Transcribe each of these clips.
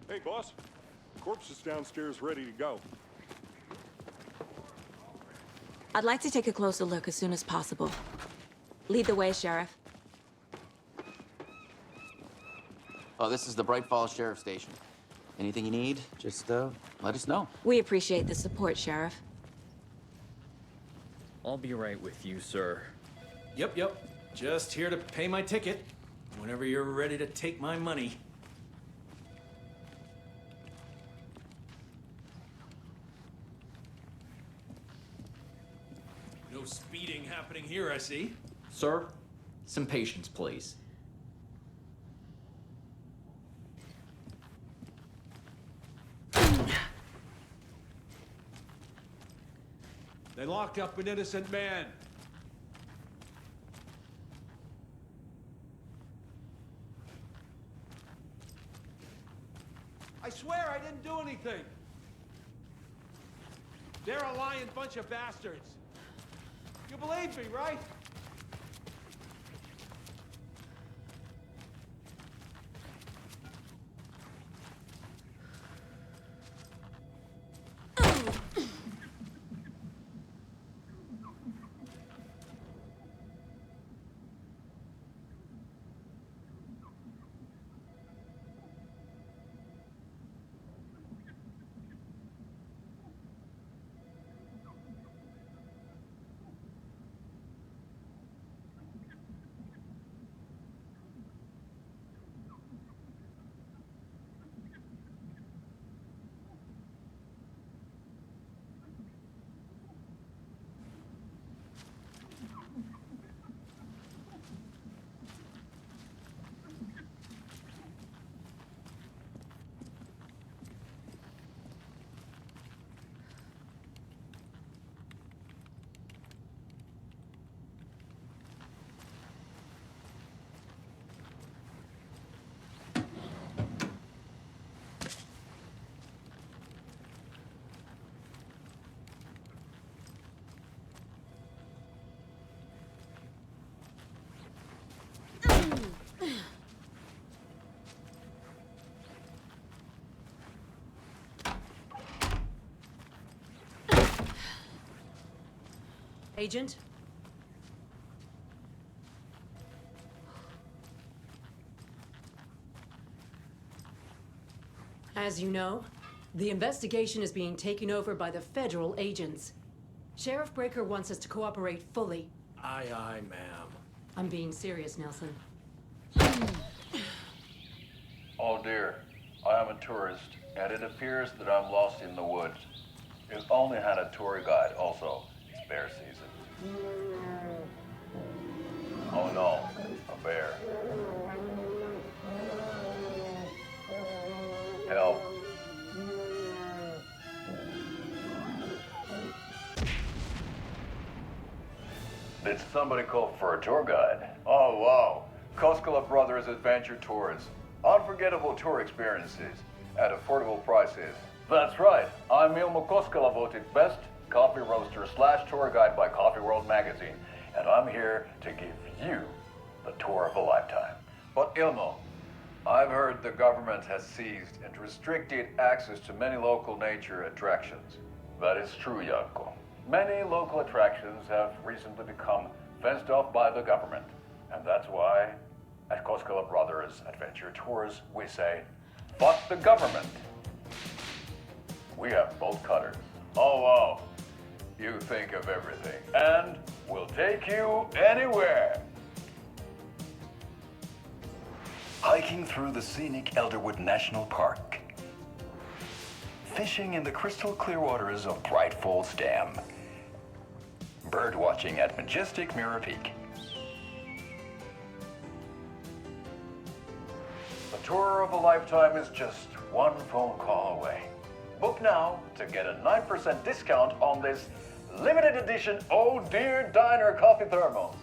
Hey, boss. Corpse is downstairs ready to go. I'd like to take a closer look as soon as possible. Lead the way, Sheriff. Oh, this is the Bright Falls Sheriff Station. Anything you need, just let us know. We appreciate the support, Sheriff. I'll be right with you, sir. Yep. Just here to pay my ticket. Whenever you're ready to take my money. No speeding happening here, I see. Sir, some patience, please. They locked up an innocent man. I swear I didn't do anything. They're a lying bunch of bastards. You believe me, right? Agent? As you know, the investigation is being taken over by the federal agents. Sheriff Breaker wants us to cooperate fully. Aye, ma'am. I'm being serious, Nelson. Oh dear, I am a tourist, and it appears that I'm lost in the woods. You've only had a tour guide, also. It's bear season. Oh no, a bear. Help. Did somebody call for a tour guide? Oh wow, Koskela Brothers Adventure Tours. Unforgettable tour experiences at affordable prices. That's right, I'm Ilmo Koskela, voted best coffee roaster / tour guide by Coffee World magazine, and I'm here to give you the tour of a lifetime. But Ilmo, I've heard the government has seized and restricted access to many local nature attractions. That is true, Janko. Many local attractions have recently become fenced off by the government, and that's why at Koskela Brothers Adventure Tours we say, fuck the government. We have bolt cutters. Oh wow, you think of everything, and we'll take you anywhere. Hiking through the scenic Elderwood National Park. Fishing in the crystal clear waters of Bright Falls Dam. Bird watching at majestic Mirror Peak. The tour of a lifetime is just one phone call away. Book now to get a 9% discount on this limited edition Oh Dear Diner coffee thermos.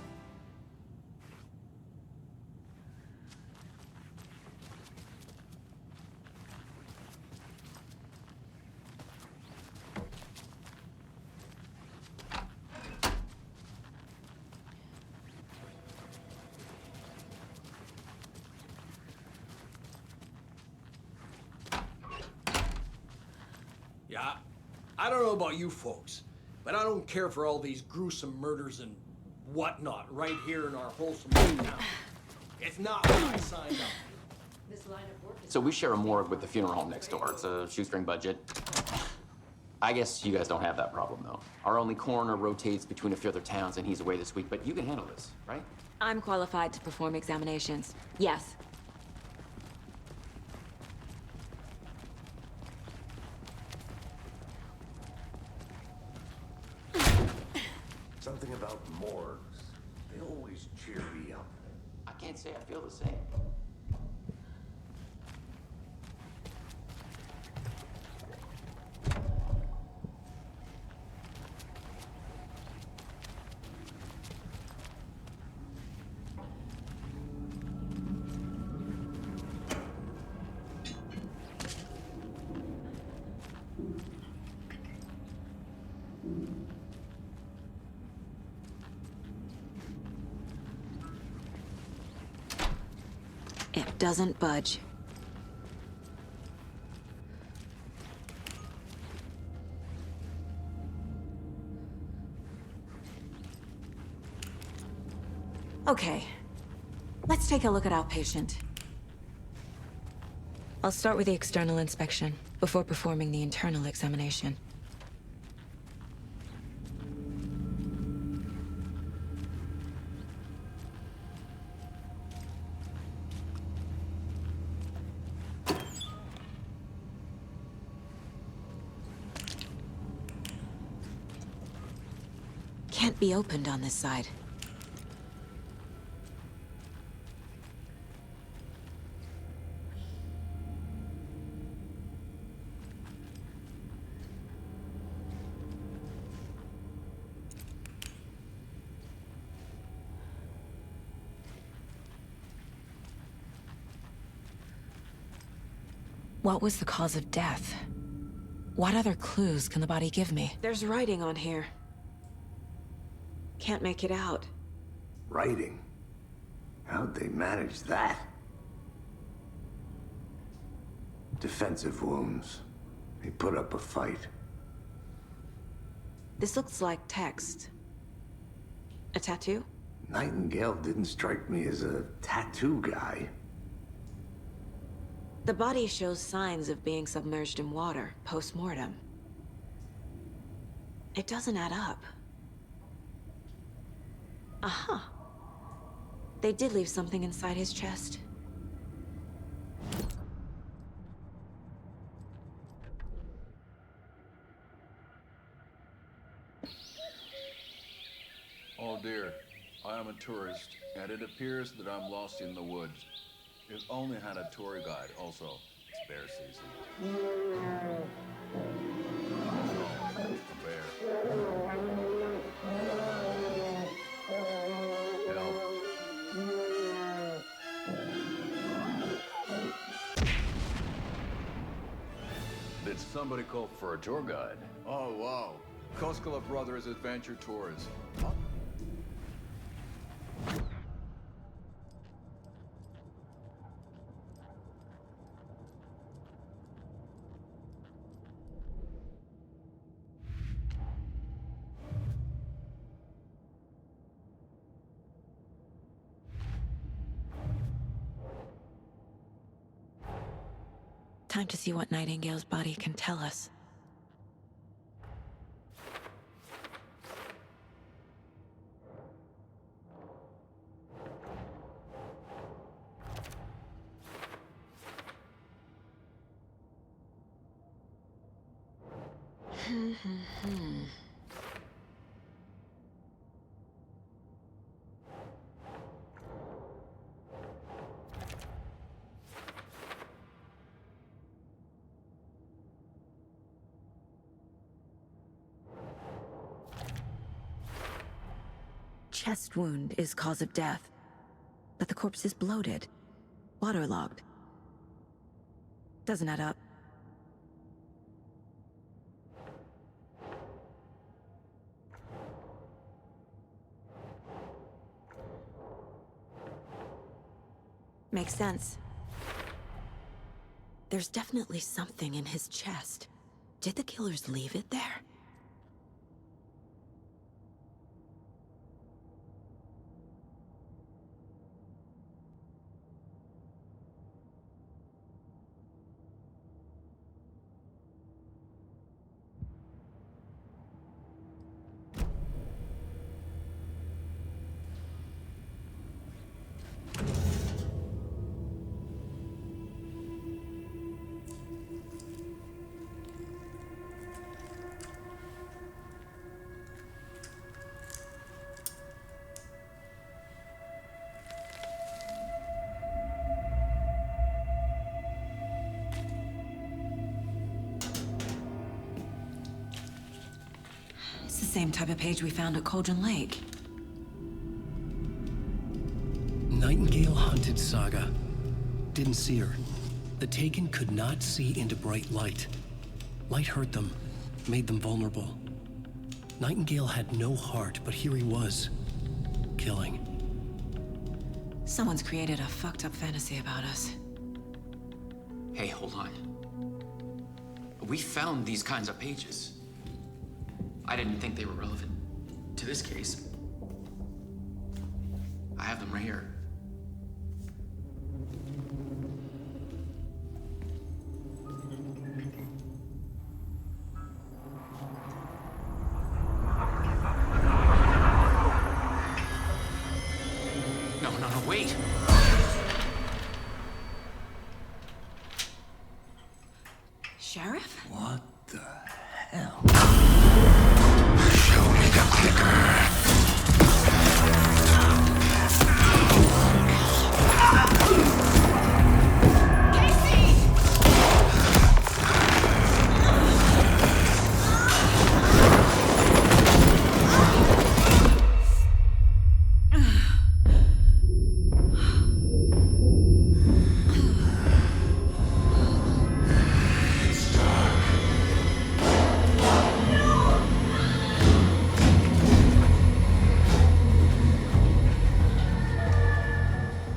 I don't know about you folks, but I don't care for all these gruesome murders and whatnot right here in our wholesome little town. It's not what I signed up. This line of work is So we share a morgue with the funeral home next door. It's a shoestring budget. I guess you guys don't have that problem, though. Our only coroner rotates between a few other towns, and he's away this week, but you can handle this, right? I'm qualified to perform examinations. Yes. Something about morgues. They always cheer me up. I can't say I feel the same. It doesn't budge. Okay. Let's take a look at outpatient. I'll start with the external inspection before performing the internal examination. Can't be opened on this side. What was the cause of death? What other clues can the body give me? There's writing on here. Can't make it out. Writing? How'd they manage that? Defensive wounds. They put up a fight. This looks like text. A tattoo? Nightingale didn't strike me as a tattoo guy. The body shows signs of being submerged in water, post-mortem. It doesn't add up. Aha. They did leave something inside his chest. Oh dear, I am a tourist, and it appears that I'm lost in the woods. It only had a tour guide, also. It's bear season. Oh, a bear. Help. Did somebody call for a tour guide? Oh, wow. Koskela Brothers Adventure Tours. Huh? Time to see what Nightingale's body can tell us. Chest wound is cause of death, but the corpse is bloated, waterlogged. Doesn't add up. Makes sense. There's definitely something in his chest. Did the killers leave it there? It's the same type of page we found at Cauldron Lake. Nightingale hunted Saga. Didn't see her. The Taken could not see into bright light. Light hurt them, made them vulnerable. Nightingale had no heart, but here he was, killing. Someone's created a fucked up fantasy about us. Hey, hold on. We found these kinds of pages. I didn't think they were relevant to this case. I have them right here. No, wait! Sheriff? What the hell? Show me the clicker.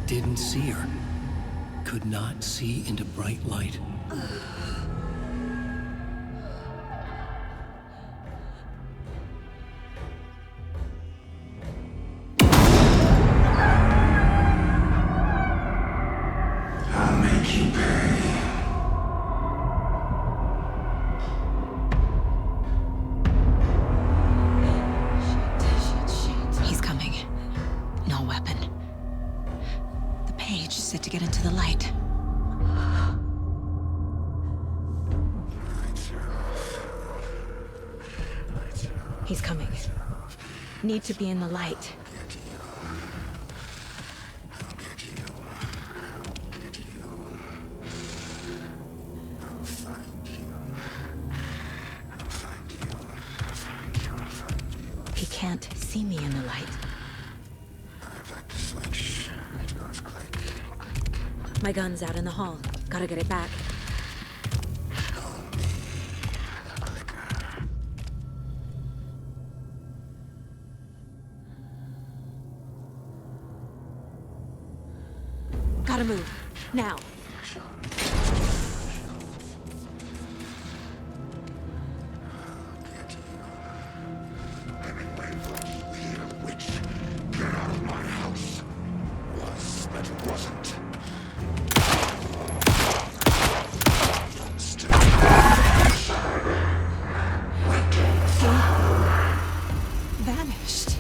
Didn't see her. Could not see into bright light. I'll make you pay. He's coming. No weapon. The page is set to get into the light. He's coming. Need to be in the light. He can't see me in the light. My gun's out in the hall. Gotta get it back. Gotta move. Now. Witch, get out of my house. Was, but it wasn't. Vanished.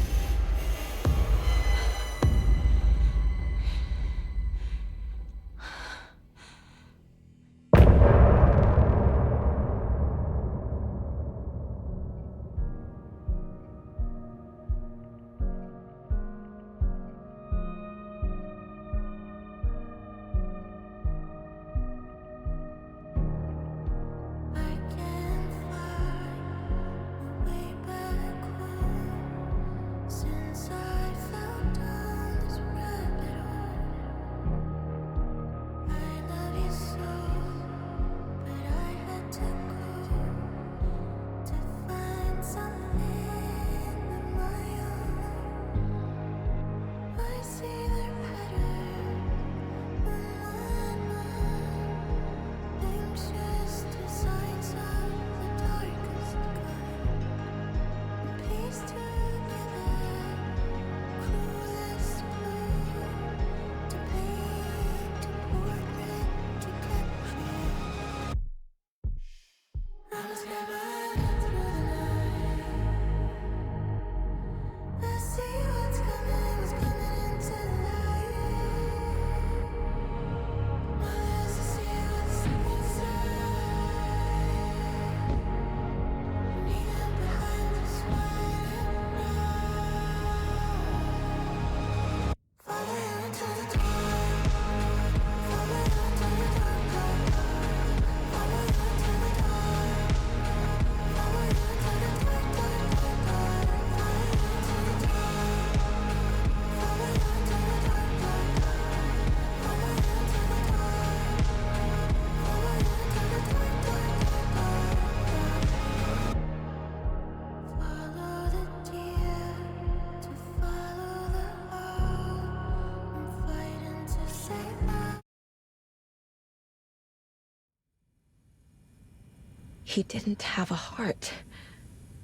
He didn't have a heart,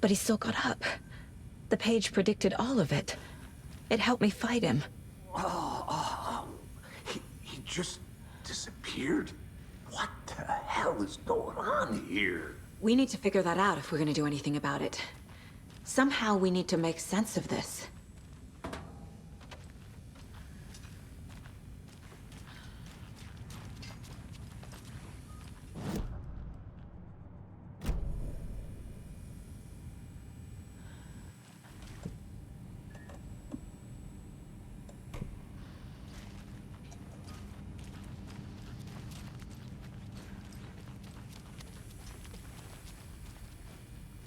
but he still got up. The page predicted all of it. It helped me fight him. He just disappeared? What the hell is going on here? We need to figure that out if we're gonna do anything about it. Somehow we need to make sense of this.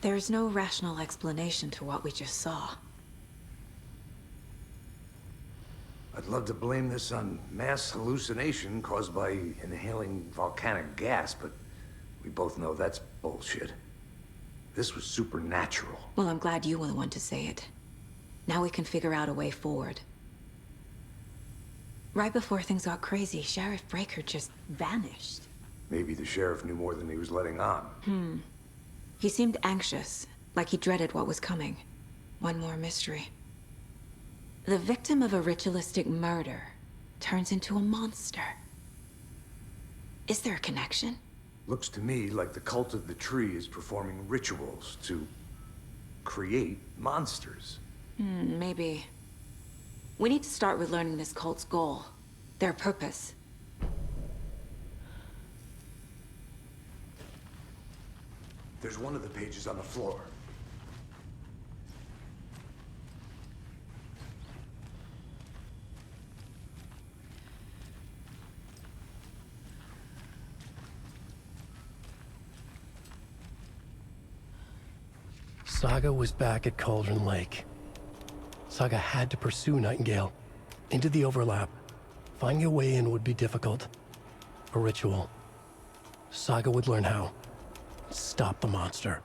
There's no rational explanation to what we just saw. I'd love to blame this on mass hallucination caused by inhaling volcanic gas, but we both know that's bullshit. This was supernatural. Well, I'm glad you were the one to say it. Now we can figure out a way forward. Right before things got crazy, Sheriff Breaker just vanished. Maybe the sheriff knew more than he was letting on. He seemed anxious, like he dreaded what was coming. One more mystery. The victim of a ritualistic murder turns into a monster. Is there a connection? Looks to me like the cult of the tree is performing rituals to create monsters. Maybe. We need to start with learning this cult's goal, their purpose. There's one of the pages on the floor. Saga was back at Cauldron Lake. Saga had to pursue Nightingale into the overlap. Finding a way in would be difficult. A ritual. Saga would learn how. Stop the monster.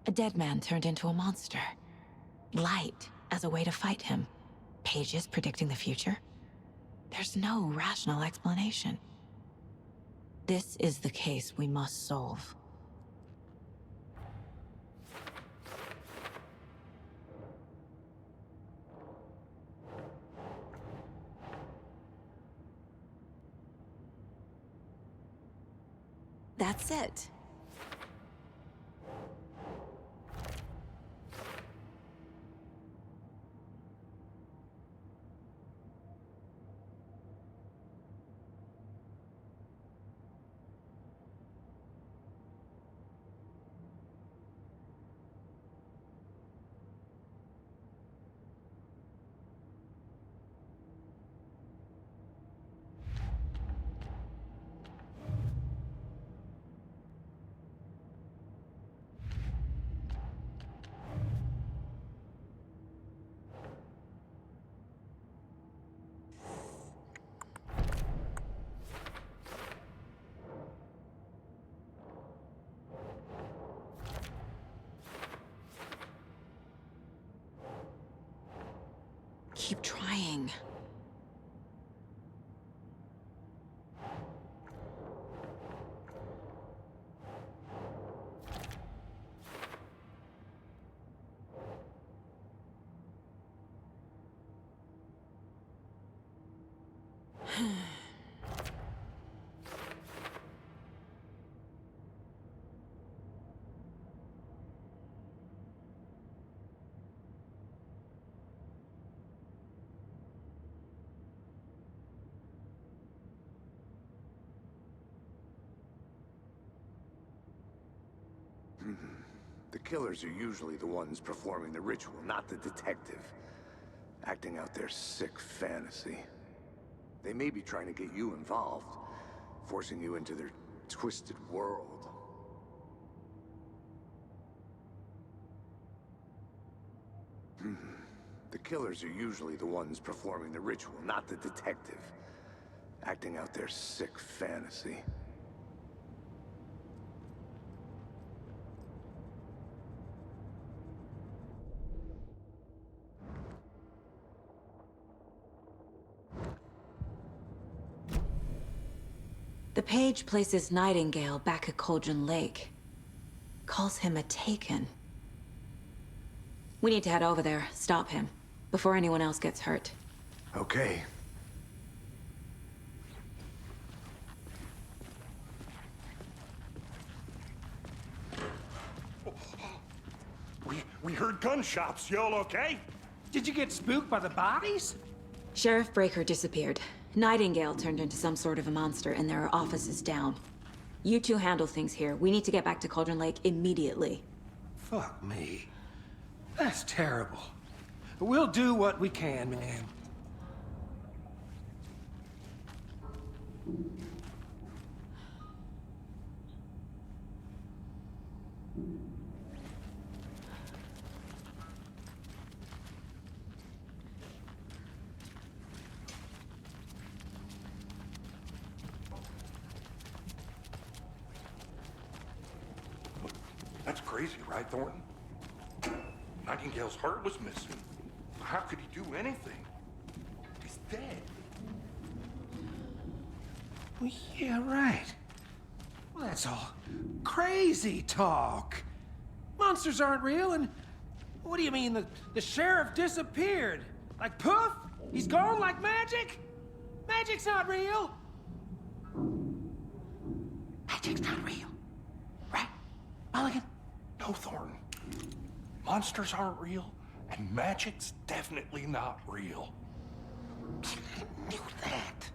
A dead man turned into a monster. Light as a way to fight him. Pages predicting the future? There's no rational explanation. This is the case we must solve. That's it. Keep trying. The killers are usually the ones performing the ritual, not the detective. Acting out their sick fantasy. They may be trying to get you involved, forcing you into their twisted world. The killers are usually the ones performing the ritual, not the detective. Acting out their sick fantasy. The page places Nightingale back at Cauldron Lake. Calls him a Taken. We need to head over there, stop him, before anyone else gets hurt. Okay. We heard gunshots. Y'all okay? Did you get spooked by the bodies? Sheriff Breaker disappeared. Nightingale turned into some sort of a monster, and there are offices down. You two handle things here. We need to get back to Cauldron Lake immediately. Fuck me. That's terrible. We'll do what we can, man. That's crazy, right, Thornton? Nightingale's heart was missing. How could he do anything? He's dead. Well, yeah, right. Well, that's all crazy talk. Monsters aren't real, and what do you mean the sheriff disappeared? Like poof? He's gone like magic? Magic's not real. Magic's not real. Right, Mulligan? No, Thornton. Monsters aren't real, and magic's definitely not real. I knew that.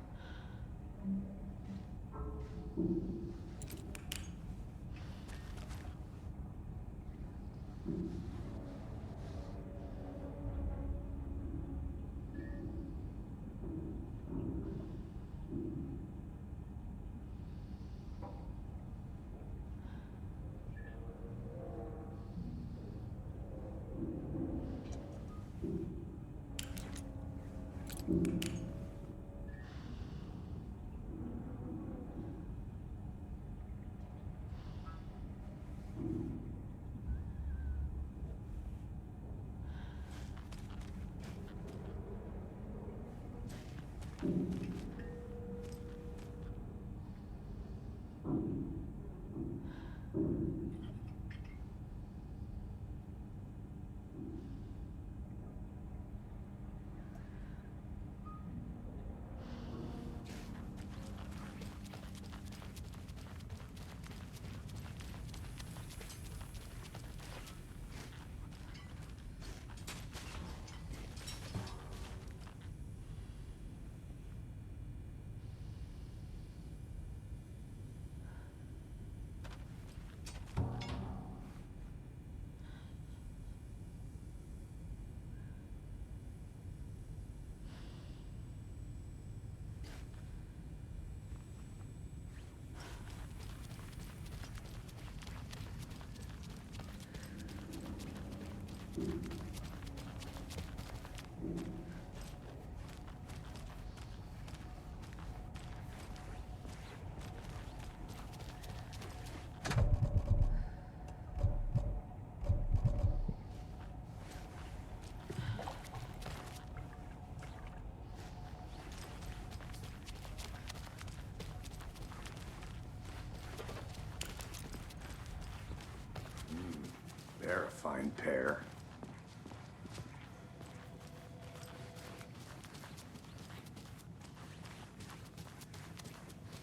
They're a fine pair.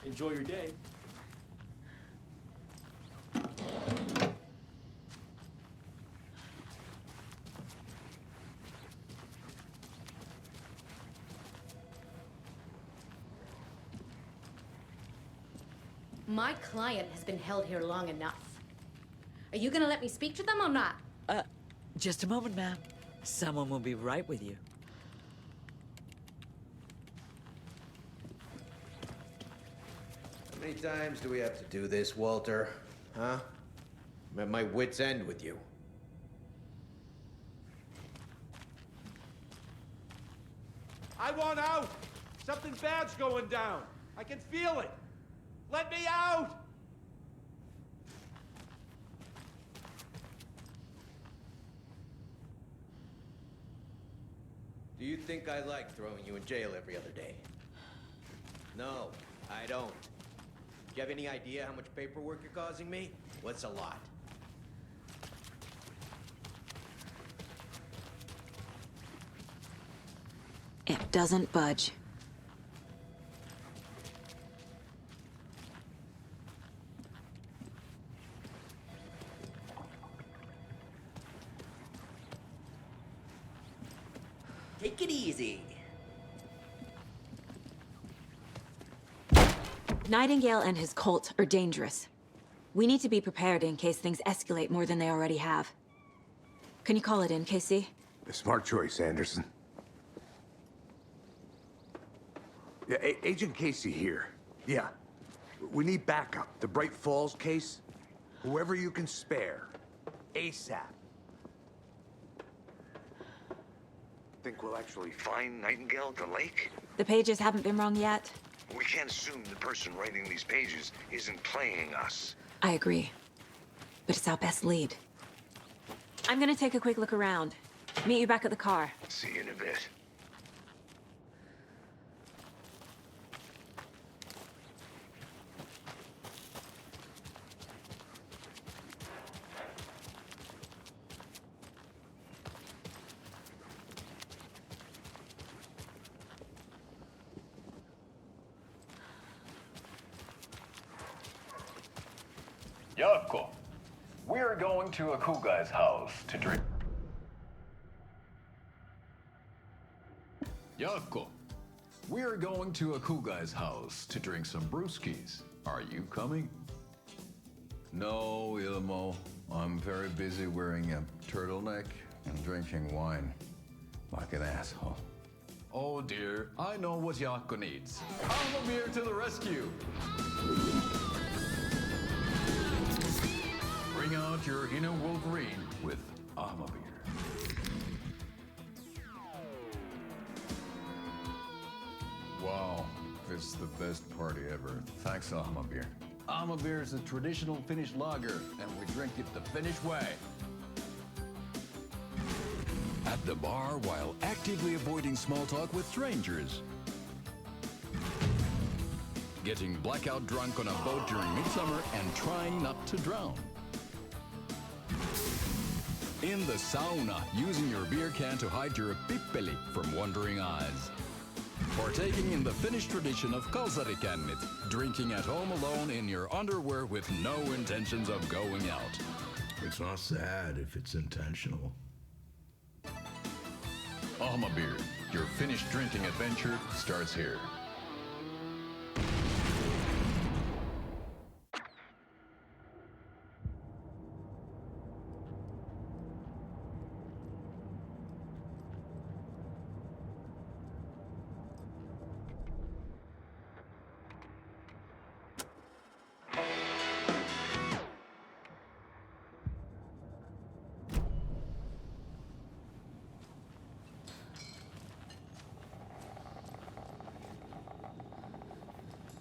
Enjoy your day. My client has been held here long enough. Are you gonna let me speak to them or not? Just a moment, ma'am. Someone will be right with you. How many times do we have to do this, Walter? Huh? I'm at my wit's end with you. I want out! Something bad's going down. I can feel it. Let me out! Do you think I like throwing you in jail every other day? No, I don't. Do you have any idea how much paperwork you're causing me? What's a lot? It doesn't budge. Take it easy. Nightingale and his cult are dangerous. We need to be prepared in case things escalate more than they already have. Can you call it in, KC? A smart choice, Anderson. Yeah, Agent Casey here. Yeah. We need backup. The Bright Falls case. Whoever you can spare. ASAP. Think we'll actually find Nightingale at the lake? The pages haven't been wrong yet. We can't assume the person writing these pages isn't playing us. I agree. But it's our best lead. I'm gonna take a quick look around. Meet you back at the car. See you in a bit. Yako, we're going to a cool guy's house to drink. Yako, we're going to a cool guy's house to drink some brewskis. Are you coming? No, Ilmo. I'm very busy wearing a turtleneck and drinking wine like an asshole. Oh dear, I know what Yako needs. I'm a beer to the rescue. Bring out your inner Wolverine with Armor Beer. Wow, this is the best party ever. Thanks, Armor Beer. Armor Beer is a traditional Finnish lager, and we drink it the Finnish way. At the bar while actively avoiding small talk with strangers. Getting blackout drunk on a boat during midsummer and trying not to drown. In the sauna, using your beer can to hide your pippeli from wondering eyes. Partaking in the Finnish tradition of kalsarikännit, drinking at home alone in your underwear with no intentions of going out. It's not sad if it's intentional. Alma Beer, your Finnish drinking adventure starts here.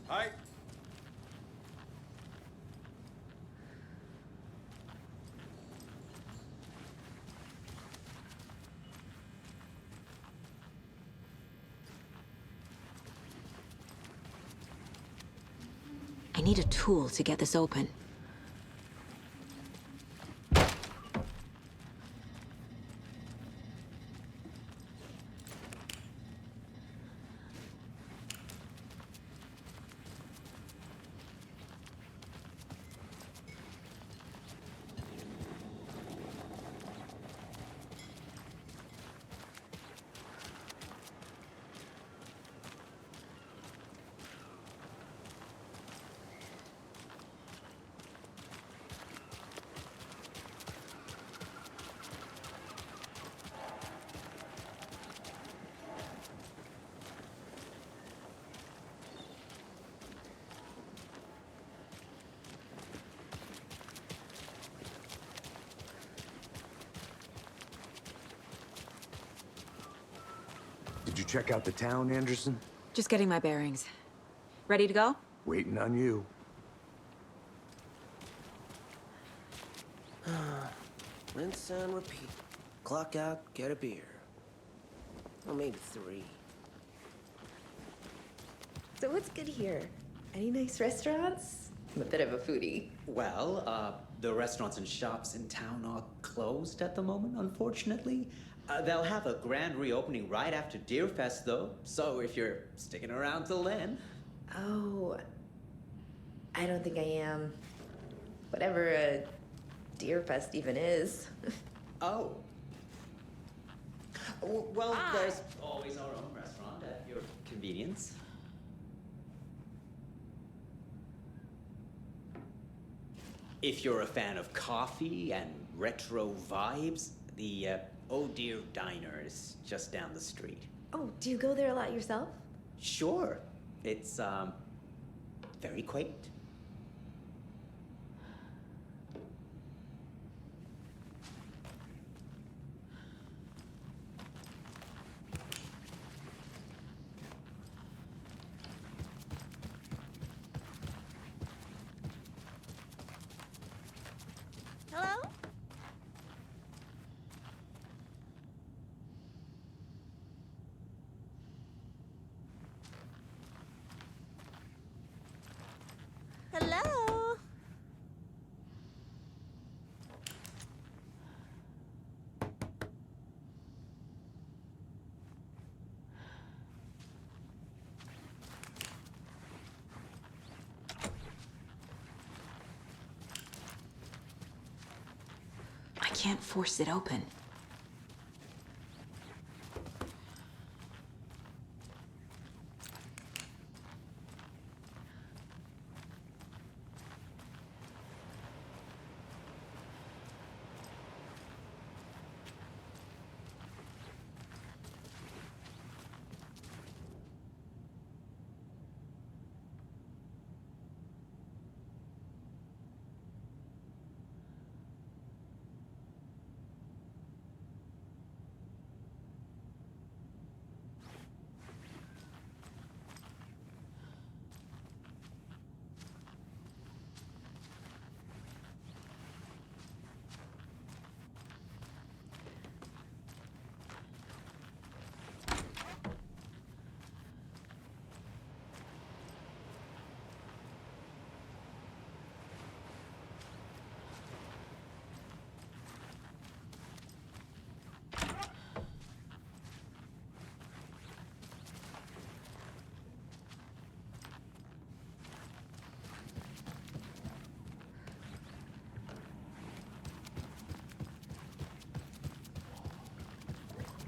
Hi. I need a tool to get this open. Did you check out the town, Anderson? Just getting my bearings. Ready to go? Waiting on you. Rinse and repeat. Clock out, get a beer. Or maybe 3. So what's good here? Any nice restaurants? I'm a bit of a foodie. Well, the restaurants and shops in town are closed at the moment, unfortunately. They'll have a grand reopening right after Deerfest, though. So if you're sticking around till then. Oh, I don't think I am. Whatever a Deerfest even is. Oh. Well, there's always our own restaurant at your convenience. If you're a fan of coffee and retro vibes, the Oh Dear Diner is just down the street. Oh, do you go there a lot yourself? Sure. It's, very quaint. Hello? Hello? I can't force it open.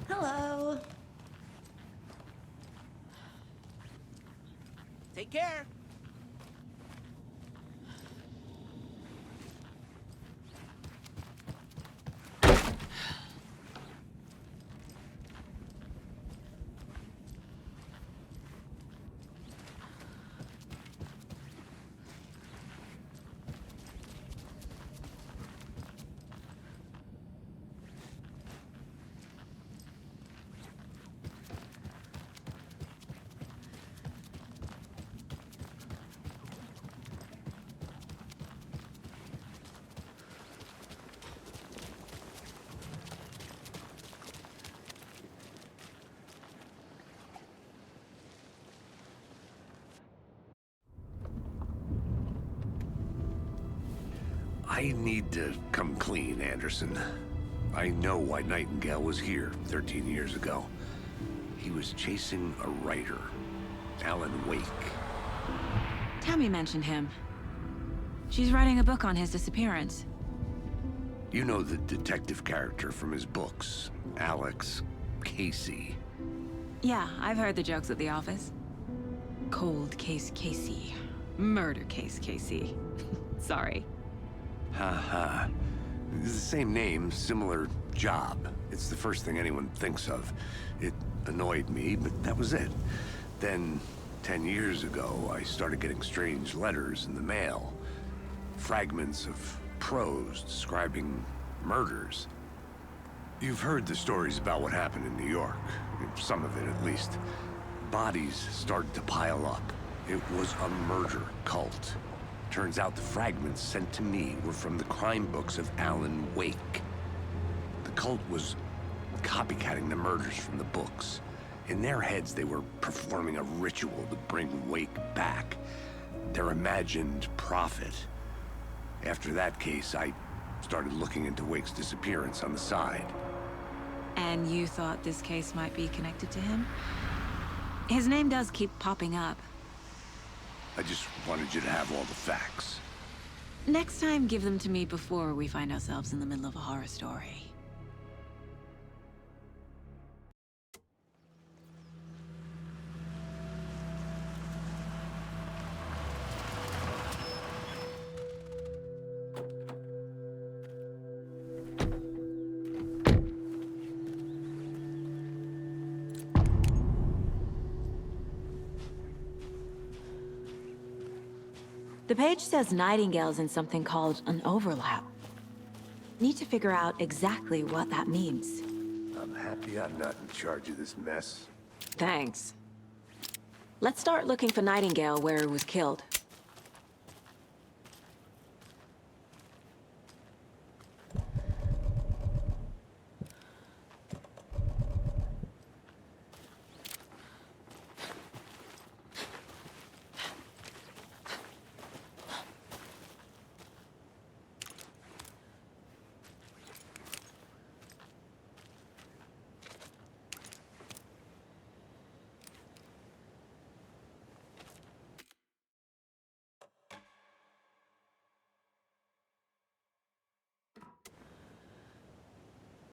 Hello. Take care. I need to come clean, Anderson. I know why Nightingale was here 13 years ago. He was chasing a writer, Alan Wake. Tammy mentioned him. She's writing a book on his disappearance. You know the detective character from his books, Alex Casey. Yeah, I've heard the jokes at the office. Cold case Casey. Murder case Casey. Sorry. Ha. It's the same name, similar job. It's the first thing anyone thinks of. It annoyed me, but that was it. Then, 10 years ago, I started getting strange letters in the mail. Fragments of prose describing murders. You've heard the stories about what happened in New York. Some of it, at least. Bodies started to pile up. It was a murder cult. Turns out the fragments sent to me were from the crime books of Alan Wake. The cult was copycatting the murders from the books. In their heads, they were performing a ritual to bring Wake back. Their imagined prophet. After that case, I started looking into Wake's disappearance on the side. And you thought this case might be connected to him? His name does keep popping up. I just wanted you to have all the facts. Next time, give them to me before we find ourselves in the middle of a horror story. The page says Nightingale's in something called an overlap. Need to figure out exactly what that means. I'm happy I'm not in charge of this mess. Thanks. Let's start looking for Nightingale where he was killed.